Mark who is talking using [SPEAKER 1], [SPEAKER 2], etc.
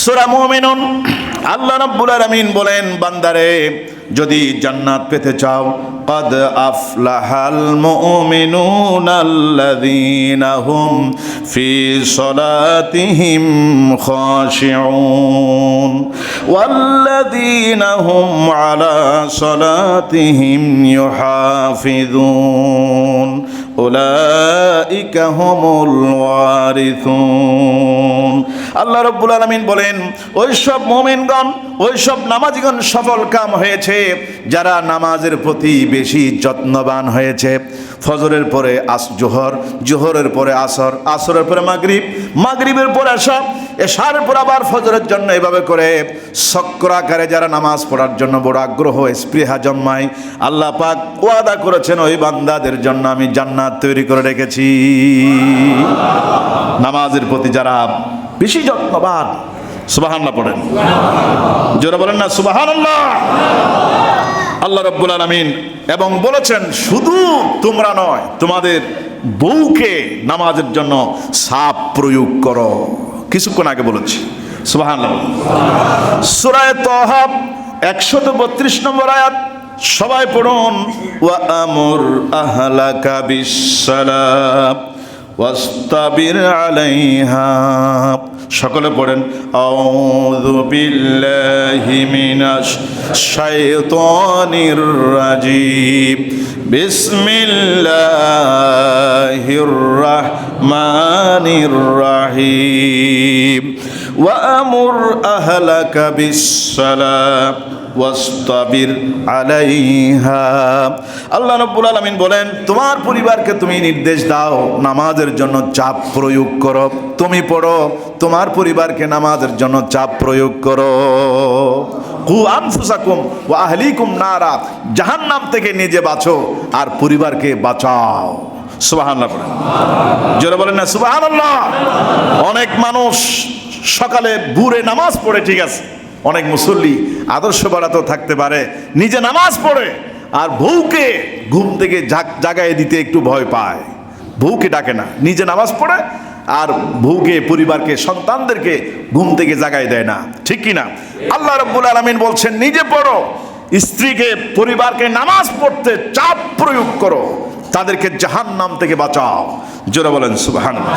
[SPEAKER 1] সূরা মুমিনুন আল্লাহ রাব্বুল আলামিন বলেন, বান্দারে যদি জান্নাত পেতে চাও, قد أفلح المؤمنون الذين هم في صلاتهم خاشعون والذين هم على صلاتهم يحافظون أولئك هم الوارثون। আল্লাহ রাব্বুল আলামিন বলেন, ওই সব মুমিনগণ, ওই সব নামাজীগণ সফল কাম হয়েছে যারা নামাজের প্রতি বেশি যত্নবান হয়েছে। ফজরের পরে জোহর, জোহরের পরে আসর, আসরের পরে মাগরিব, মাগরিবের পরে এশা, এশার পর আবার ফজরের জন্য এভাবে করে চক্রাকারে যারা নামাজ পড়ার জন্য বড় আগ্রহ স্পৃহা জন্মায়, আল্লাহ পাক ওয়াদা করেছেন ওই বান্দাদের জন্য আমি জান্নাত তৈরি করে রেখেছি। নামাজের প্রতি যারা বেশি যত্নবান, সুবহানাল্লাহ পড়েন, জোরে বলেন না সুবহানাল্লাহ। আল্লাহ রাব্বুল আলামিন এবং বলেছেন শুধু তোমরা নয়, তোমাদের বউকে নামাজের জন্য সাপ প্রয়োগ করো। কিছুক্ষণ আগে বলেছি, সুবহানাল্লাহ। সূরা তাহা 132 নম্বর আয়াত, সবাই পড়ুন। ওয়া আমুর আহলাকা বিসসালাম ওয়াস্তাবির আলাইহা। সকলে পড়েন, আউযু বিল্লাহি মিনাশ শাইতানির রাজিম, বিসমিল্লাহির রাহমানির রাহিম। ওয়া আমুর আহলাকা বিসসালাম ওয়াস্তাবির আলাইহা। আল্লাহ রাব্বুল আলামিন বলেন, তোমার পরিবারকে তুমি নির্দেশ দাও নামাজের জন্য চাপ প্রয়োগ করো। তুমি পড়ো, তোমার পরিবারকে নামাজের জন্য চাপ প্রয়োগ করো। কু আনফুসাকুম ওয়া আহলিকুম নারা, জাহান্নাম থেকে নিজে বাঁচো আর পরিবারকে বাঁচাও। সুবহানাল্লাহ, জোরে বলেন না সুবহানাল্লাহ। অনেক মানুষ সকালে ভোরে নামাজ পড়ে, ঠিক আছে, অনেক মুসল্লি আদর্শবাড়া তো থাকতে পারে, নিজে নামাজ পড়ে আর বউকে ঘুম থেকে জাগায় দিতে একটু ভয় পায়, বউকে ডাকে না, নিজে নামাজ পড়ে আর বউকে, পরিবারকে, সন্তানদেরকে ঘুম থেকে জাগায় দেয় না, ঠিক কিনা? আল্লাহ রাব্বুল আলামিন বলছেন, নিজে পড়ো, স্ত্রীকে, পরিবারকে নামাজ পড়তে চাপ প্রয়োগ করো, তাদেরকে জাহান্নাম থেকে বাঁচাও। জোরে বলেন সুবহানাল্লাহ।